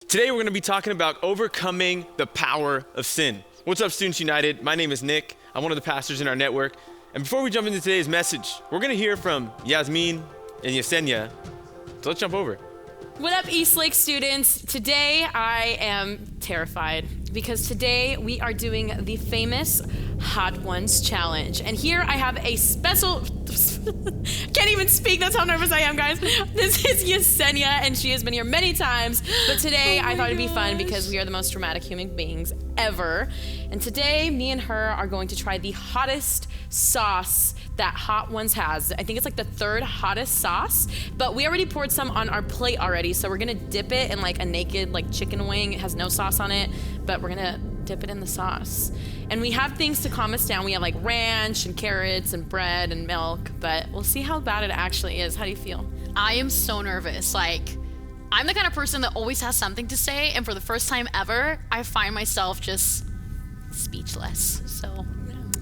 Today we're going to be talking about overcoming the power of sin. What's up, Students United? My name is Nick. I'm one of the pastors in our network. And before we jump into today's message, we're going to hear from Yasmin and Yesenia. So let's jump over. What up, EastLake students? Today I am terrified because today we are doing the famous Hot Ones Challenge. And here I have a special, can't even speak, that's how nervous I am, guys. This is Yesenia, and she has been here many times. But today I thought it'd be fun because we are the most dramatic human beings ever. And today, me and her are going to try the hottest sauce that Hot Ones has. I think it's like the third hottest sauce, but we already poured some on our plate already, so we're gonna dip it in like a naked like chicken wing. It has no sauce on it, but we're gonna dip it in the sauce. And we have things to calm us down. We have like ranch and carrots and bread and milk, but we'll see how bad it actually is. How do you feel? I am so nervous. Like, I'm the kind of person that always has something to say, and for the first time ever, I find myself just speechless. So,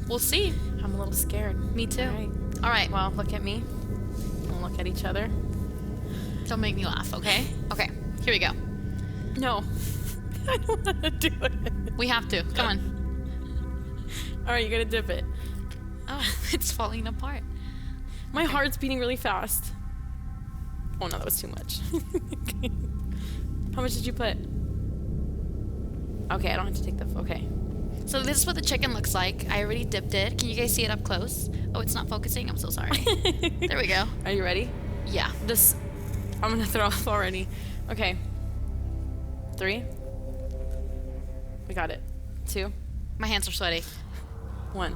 we'll see. I'm a little scared. Me too. All right, well, look at me. We'll look at each other. Don't make me laugh, okay? Okay, here we go. No, I don't want to do it. We have to. Come on. All right, you gotta dip it. Oh, it's falling apart. My heart's beating really fast. Oh no, that was too much. How much did you put? Okay, I don't have to take the, okay. So this is what the chicken looks like. I already dipped it. Can you guys see it up close? Oh, it's not focusing. I'm so sorry. There we go. Are you ready? Yeah. I'm gonna throw off already. Okay. 3. We got it. 2. My hands are sweaty. 1.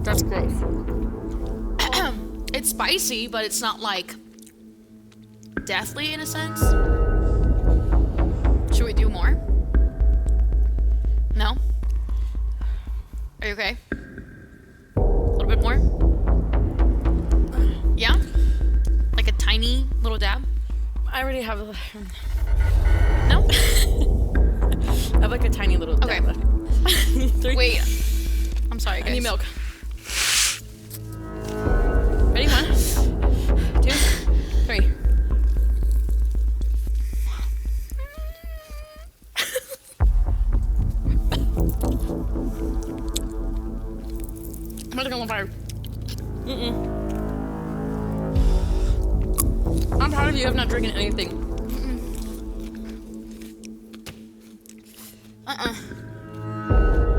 That's gross. It's spicy, but it's not like deathly in a sense. Should we do more? No? Are you okay? A little bit more? Yeah? Like a tiny little dab? I already have a... No? I have like a tiny little... Okay. 3. Wait. I'm sorry, guys. I need milk. Ready? 1, 2, 3. I'm not gonna fire. I'm proud of you of not drinking anything.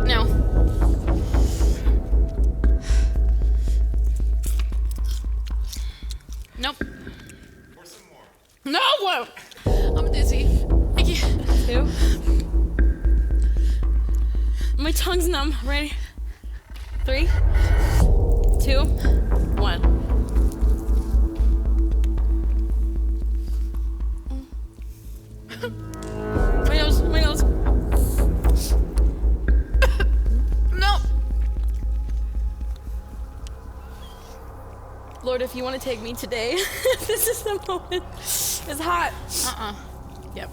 No. Nope. Pour some more. No! I'm dizzy. I can't. 2. My tongue's numb. Ready? 3, 2, 1. My nose. No. Lord, if you want to take me today, this is the moment. It's hot. Yep.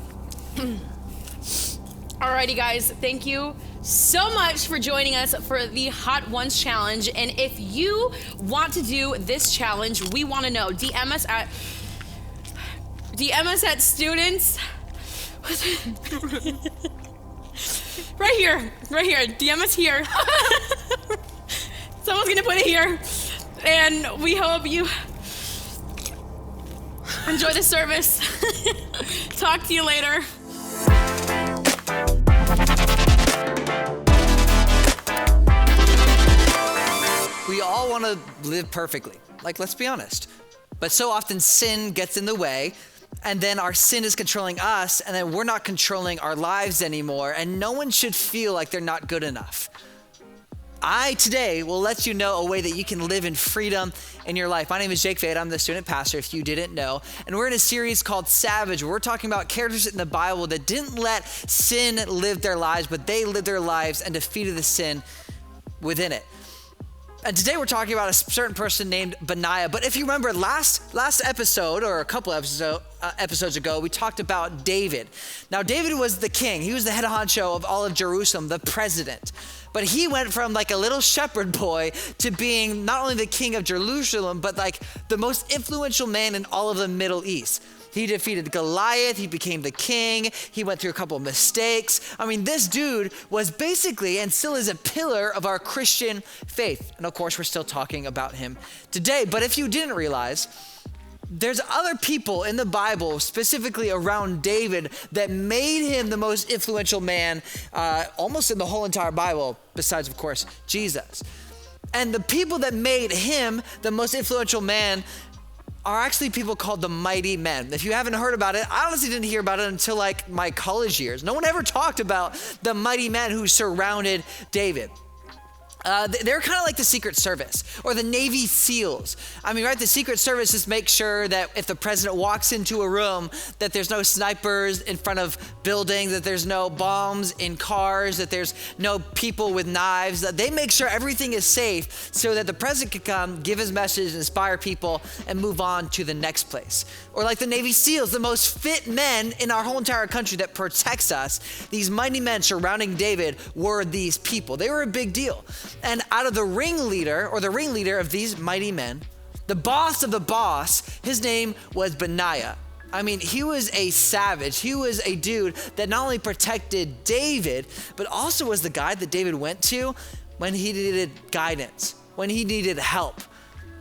Alrighty, guys. Thank you so much for joining us for the Hot Ones Challenge. And if you want to do this challenge, we want to know. DM us at students. Right here. DM us here. Someone's gonna put it here. And we hope you enjoy the service. Talk to you later. We all want to live perfectly. Like, let's be honest. But so often sin gets in the way, and then our sin is controlling us, and then we're not controlling our lives anymore, and no one should feel like they're not good enough. I today will let you know a way that you can live in freedom in your life. My name is Jake Vade. I'm the student pastor, if you didn't know. And we're in a series called Savage, where we're talking about characters in the Bible that didn't let sin live their lives, but they lived their lives and defeated the sin within it. And today we're talking about a certain person named Banaya. But if you remember last episode, or a couple episodes ago, we talked about David. Now, David was the king. He was the head honcho of all of Jerusalem, the president. But he went from like a little shepherd boy to being not only the king of Jerusalem, but like the most influential man in all of the Middle East. He defeated Goliath, he became the king, he went through a couple of mistakes. I mean, this dude was basically and still is a pillar of our Christian faith. And of course, we're still talking about him today. But if you didn't realize, there's other people in the Bible, specifically around David, that made him the most influential man almost in the whole entire Bible, besides, of course, Jesus. And the people that made him the most influential man are actually people called the mighty men. If you haven't heard about it, I honestly didn't hear about it until like my college years. No one ever talked about the mighty men who surrounded David. They're kind of like the Secret Service or the Navy SEALs. I mean, right? The Secret Service just makes sure that if the president walks into a room, that there's no snipers in front of buildings, that there's no bombs in cars, that there's no people with knives. That they make sure everything is safe so that the president can come, give his message, inspire people, and move on to the next place. Or like the Navy SEALs, the most fit men in our whole entire country that protects us. These mighty men surrounding David were these people. They were a big deal. And out of the ringleader of these mighty men, the boss of the boss, his name was Banaya. I mean, he was a savage. He was a dude that not only protected David, but also was the guy that David went to when he needed guidance, when he needed help.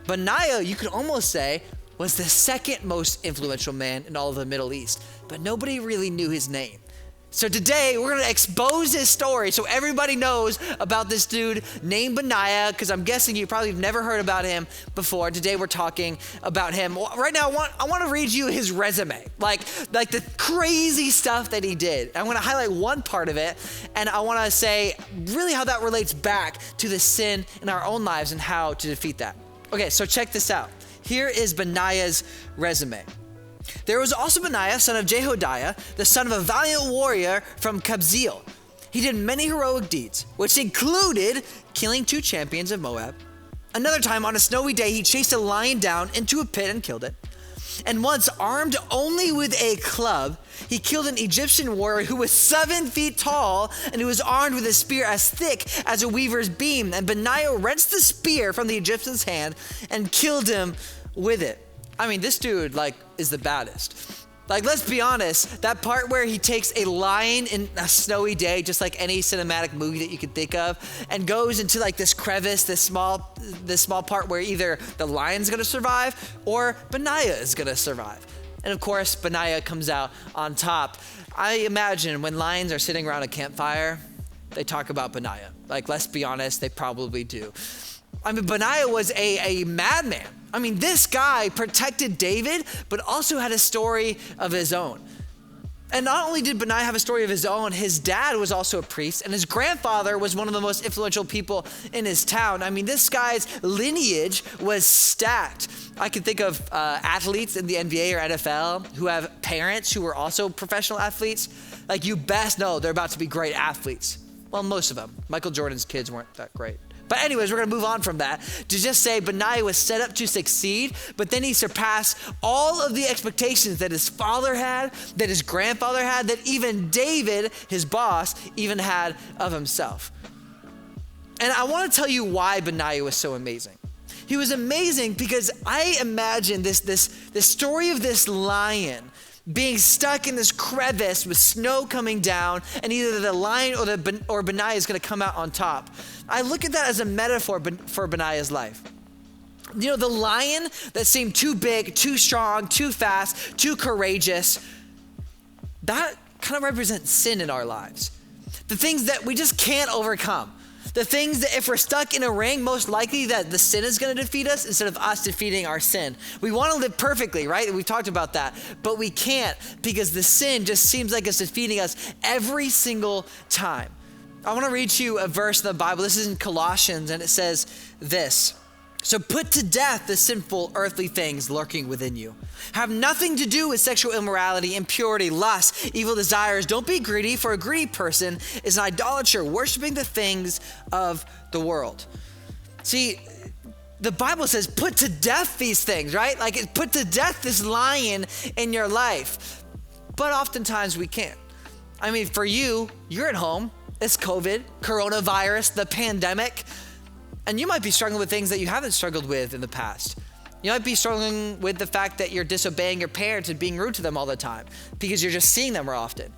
Banaya, you could almost say, was the second most influential man in all of the Middle East, but nobody really knew his name. So today we're going to expose his story so everybody knows about this dude named Banaya, because I'm guessing you probably have never heard about him before. Today we're talking about him. Right now I want to read you his resume, like the crazy stuff that he did. I'm going to highlight one part of it, and I want to say really how that relates back to the sin in our own lives and how to defeat that. Okay, so check this out. Here is Banaya's resume. There was also Banaya, son of Jehodiah, the son of a valiant warrior from Kabzeel. He did many heroic deeds, which included killing 2 champions of Moab. Another time, on a snowy day, he chased a lion down into a pit and killed it. And once, armed only with a club, he killed an Egyptian warrior who was 7 feet tall and who was armed with a spear as thick as a weaver's beam. And Banaya wrenched the spear from the Egyptian's hand and killed him with it. I mean, this dude, is the baddest. Let's be honest, that part where he takes a lion in a snowy day, just like any cinematic movie that you could think of, and goes into this crevice, this small part where either the lion's gonna survive or Banaya is gonna survive. And of course, Banaya comes out on top. I imagine when lions are sitting around a campfire, they talk about Banaya. Let's be honest, they probably do. I mean, Banaya was a madman. I mean, this guy protected David, but also had a story of his own. And not only did Banaya have a story of his own, his dad was also a priest, and his grandfather was one of the most influential people in his town. I mean, this guy's lineage was stacked. I can think of athletes in the NBA or NFL who have parents who were also professional athletes. You best know they're about to be great athletes. Well, most of them. Michael Jordan's kids weren't that great. But anyways, we're going to move on from that to just say Banaya was set up to succeed, but then he surpassed all of the expectations that his father had, that his grandfather had, that even David, his boss, even had of himself. And I want to tell you why Banaya was so amazing. He was amazing because I imagine this story of this lion being stuck in this crevice with snow coming down, and either the lion or Banaya is going to come out on top. I look at that as a metaphor for Banaya's life. You know, the lion that seemed too big, too strong, too fast, too courageous, that kind of represents sin in our lives. The things that we just can't overcome. The things that if we're stuck in a ring, most likely that the sin is going to defeat us instead of us defeating our sin. We want to live perfectly, right? We've talked about that, but we can't because the sin just seems like it's defeating us every single time. I want to read to you a verse in the Bible. This is in Colossians, and it says this. So put to death the sinful earthly things lurking within you. Have nothing to do with sexual immorality, impurity, lust, evil desires. Don't be greedy, for a greedy person is an idolater, worshiping the things of the world. See, the Bible says put to death these things, right? Like put to death this lion in your life. But oftentimes we can't. I mean, for you, you're at home. It's COVID, coronavirus, the pandemic. And you might be struggling with things that you haven't struggled with in the past. You might be struggling with the fact that you're disobeying your parents and being rude to them all the time because you're just seeing them more often.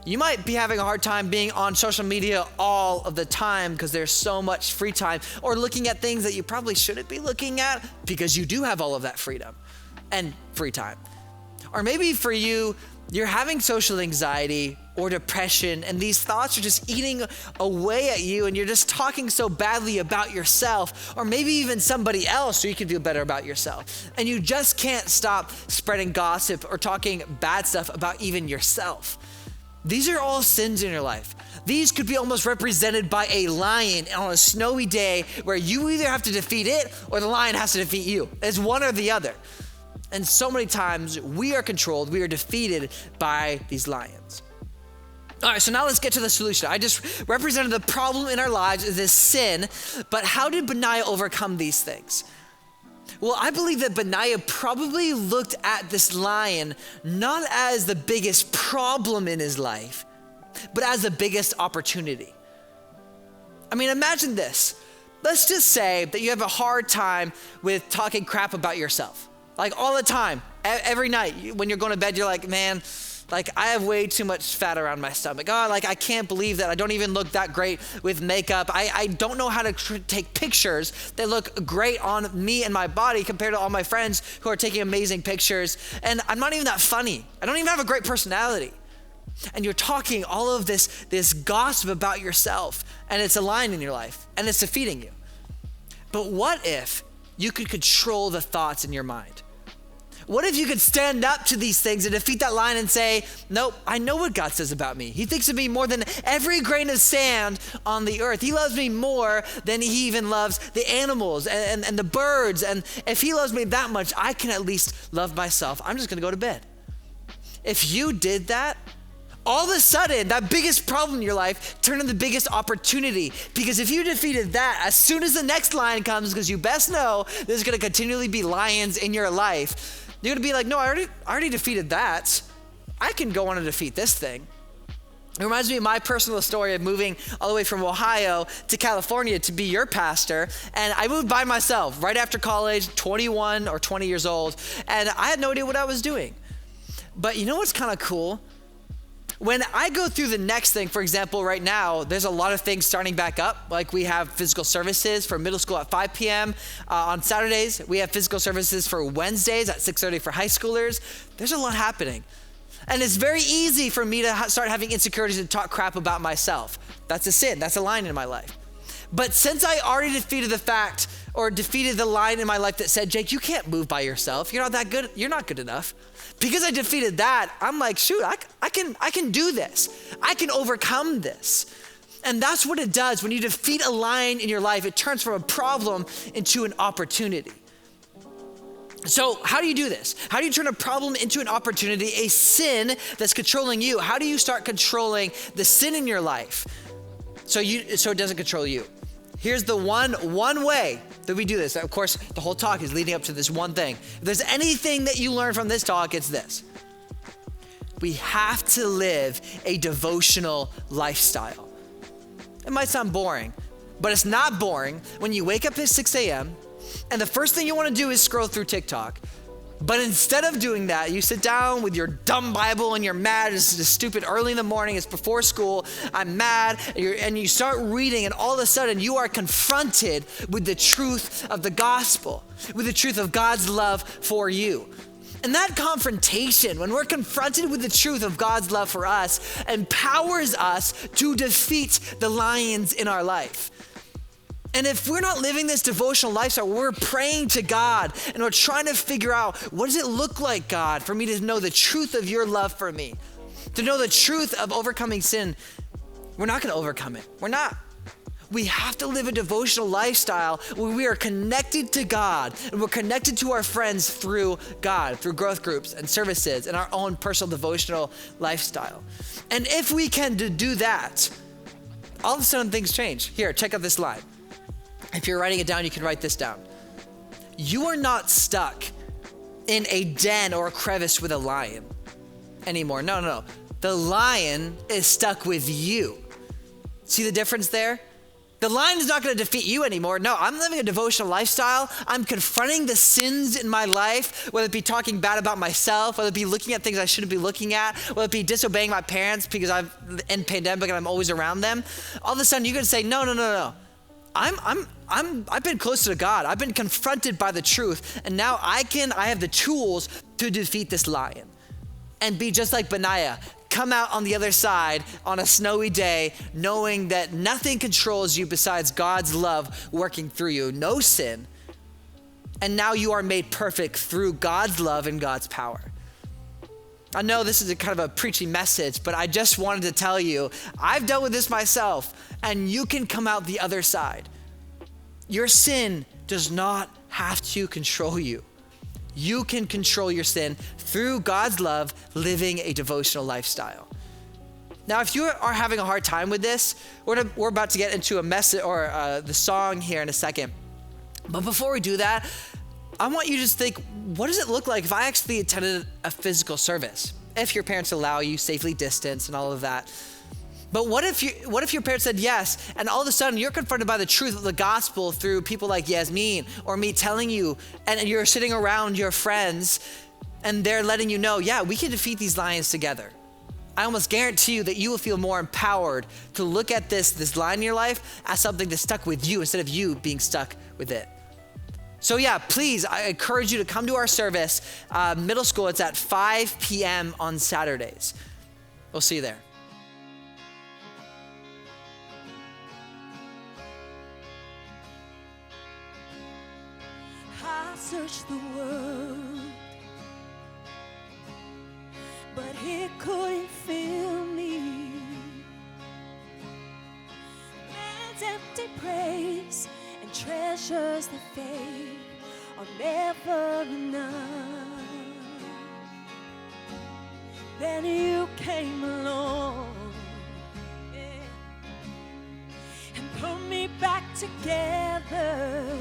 You might be having a hard time being on social media all of the time because there's so much free time, or looking at things that you probably shouldn't be looking at because you do have all of that freedom and free time. Or maybe for you, you're having social anxiety or depression, and these thoughts are just eating away at you, and you're just talking so badly about yourself, or maybe even somebody else so you can feel better about yourself. And you just can't stop spreading gossip or talking bad stuff about even yourself. These are all sins in your life. These could be almost represented by a lion on a snowy day where you either have to defeat it or the lion has to defeat you. It's one or the other. And so many times we are controlled, we are defeated by these lions. All right, so now let's get to the solution. I just represented the problem in our lives is this sin, but how did Banaya overcome these things? Well, I believe that Banaya probably looked at this lion not as the biggest problem in his life, but as the biggest opportunity. I mean, imagine this. Let's just say that you have a hard time with talking crap about yourself. Like all the time, every night when you're going to bed, you're like, man, like I have way too much fat around my stomach. Oh, like I can't believe that I don't even look that great with makeup. I don't know how to take pictures that look great on me and my body compared to all my friends who are taking amazing pictures. And I'm not even that funny. I don't even have a great personality. And you're talking all of this gossip about yourself, and it's a lion in your life, and it's defeating you. But what if you could control the thoughts in your mind? What if you could stand up to these things and defeat that lion and say, nope, I know what God says about me. He thinks of me more than every grain of sand on the earth. He loves me more than he even loves the animals and the birds. And if he loves me that much, I can at least love myself. I'm just gonna go to bed. If you did that, all of a sudden, that biggest problem in your life turned into the biggest opportunity. Because if you defeated that, as soon as the next lion comes, because you best know there's gonna continually be lions in your life, you're gonna be like, no, I already defeated that. I can go on and defeat this thing. It reminds me of my personal story of moving all the way from Ohio to California to be your pastor. And I moved by myself right after college, 21 or 20 years old. And I had no idea what I was doing. But you know what's kind of cool? When I go through the next thing, for example, right now, there's a lot of things starting back up. Like we have physical services for middle school at 5 p.m. On Saturdays. We have physical services for Wednesdays at 6:30 for high schoolers. There's a lot happening. And it's very easy for me to start having insecurities and talk crap about myself. That's a sin. That's a line in my life. But since I already defeated the line in my life that said, Jake, you can't move by yourself. You're not that good. You're not good enough. Because I defeated that, I'm like, shoot, I can do this. I can overcome this. And that's what it does. When you defeat a lion in your life, it turns from a problem into an opportunity. So how do you do this? How do you turn a problem into an opportunity, a sin that's controlling you? How do you start controlling the sin in your life so it doesn't control you? Here's the one way that we do this. Of course, the whole talk is leading up to this one thing. If there's anything that you learn from this talk, it's this. We have to live a devotional lifestyle. It might sound boring, but it's not boring when you wake up at 6 a.m. and the first thing you want to do is scroll through TikTok. But instead of doing that, you sit down with your dumb Bible and you're mad. It's just stupid early in the morning. It's before school. I'm mad. And you start reading, and all of a sudden you are confronted with the truth of the gospel, with the truth of God's love for you. And that confrontation, when we're confronted with the truth of God's love for us, empowers us to defeat the lions in our life. And if we're not living this devotional lifestyle, we're praying to God and we're trying to figure out, what does it look like, God, for me to know the truth of your love for me, to know the truth of overcoming sin, we're not going to overcome it. We're not. We have to live a devotional lifestyle where we are connected to God and we're connected to our friends through God, through growth groups and services and our own personal devotional lifestyle. And if we can do that, all of a sudden things change. Here, check out this line. If you're writing it down, you can write this down. You are not stuck in a den or a crevice with a lion anymore. No. The lion is stuck with you. See the difference there? The lion is not going to defeat you anymore. No, I'm living a devotional lifestyle. I'm confronting the sins in my life, whether it be talking bad about myself, whether it be looking at things I shouldn't be looking at, whether it be disobeying my parents because I'm in pandemic and I'm always around them. All of a sudden, you're going to say, no. I've been closer to God. I've been confronted by the truth, and now I have the tools to defeat this lion and be just like Banaya. Come out on the other side on a snowy day, knowing that nothing controls you besides God's love working through you, no sin. And now you are made perfect through God's love and God's power. I know this is a kind of a preachy message, but I just wanted to tell you, I've dealt with this myself, and you can come out the other side. Your sin does not have to control you. You can control your sin through God's love, living a devotional lifestyle. Now, if you are having a hard time with this, we're about to get into a message or the song here in a second. But before we do that, I want you to just think, what does it look like if I actually attended a physical service? If your parents allow you, safely distanced and all of that. But what if your parents said yes, and all of a sudden you're confronted by the truth of the gospel through people like Yasmin or me telling you, and you're sitting around your friends and they're letting you know, yeah, we can defeat these lions together. I almost guarantee you that you will feel more empowered to look at this lion in your life as something that's stuck with you instead of you being stuck with it. So yeah, please, I encourage you to come to our service, middle school. It's at 5 p.m. on Saturdays. We'll see you there. I searched the world, but it couldn't fill me. Man's empty praise and treasures that fade are never enough. Then you came along, yeah, and put me back together.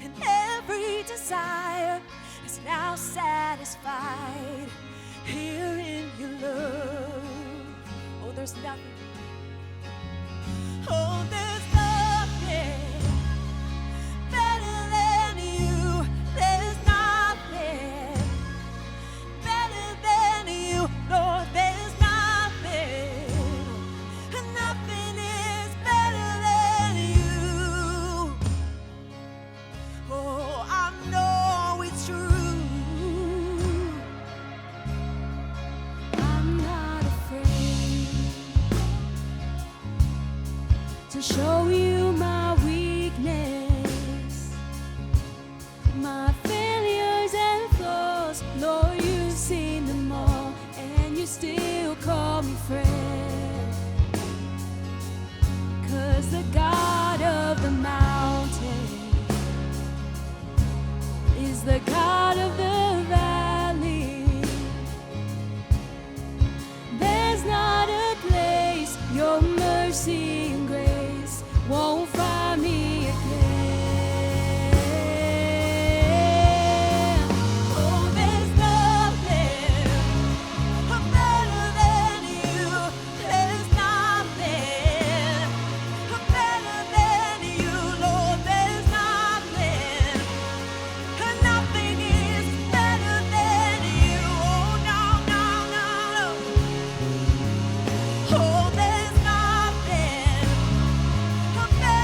And every desire is now satisfied here in your love. Oh, there's nothing. Oh, there's nothing better than you. There's nothing better than you. Lord, there's nothing. Nothing is better than you. Oh, I know it's true. I'm not afraid to show you my weakness, my failures and flaws. Lord, you've seen them all, and you still call me friend. 'Cause the God of the mountain is the God of the valley. There's not a place your mercy and grace won't find me again. Oh, there's nothing better than you. There's nothing better than you, Lord. There's nothing. Nothing is better than you. Oh, no. Oh, there's nothing better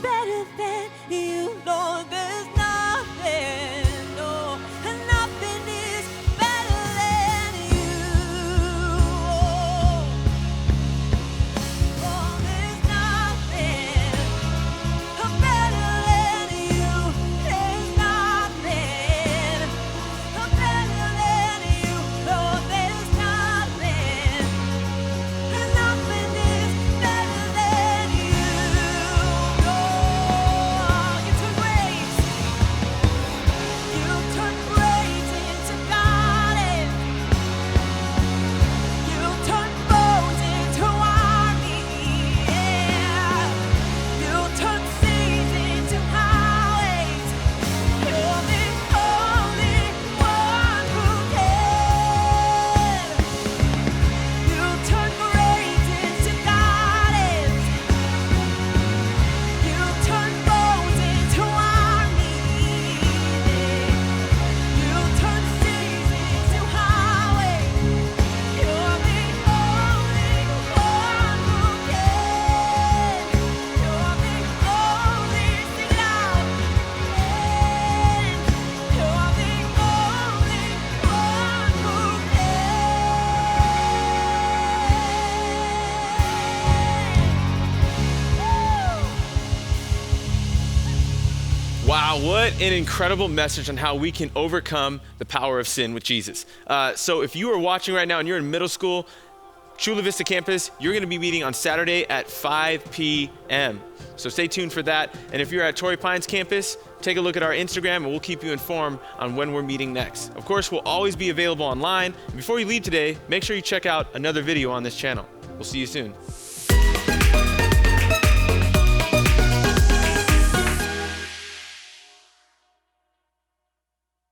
better than you. Lord, there's nothing, no, and nothing is better than you. Oh, there's nothing better than you. There's nothing better than you. Lord, there's nothing, and nothing is better than you. Lord, you took grace into garden. You turned bones into army. Yeah. You turned seas into highways. You're the only one who can. You turned grace into gardens. You turned bones into army. You turned seas into highways. You're the only one who can. You're the only sing loud. You're the only one who can. Wow, what an incredible message on how we can overcome the power of sin with Jesus. So if you are watching right now and you're in middle school, Chula Vista campus, you're gonna be meeting on Saturday at 5 p.m. So stay tuned for that. And if you're at Torrey Pines campus, take a look at our Instagram and we'll keep you informed on when we're meeting next. Of course, we'll always be available online. And before you leave today, make sure you check out another video on this channel. We'll see you soon.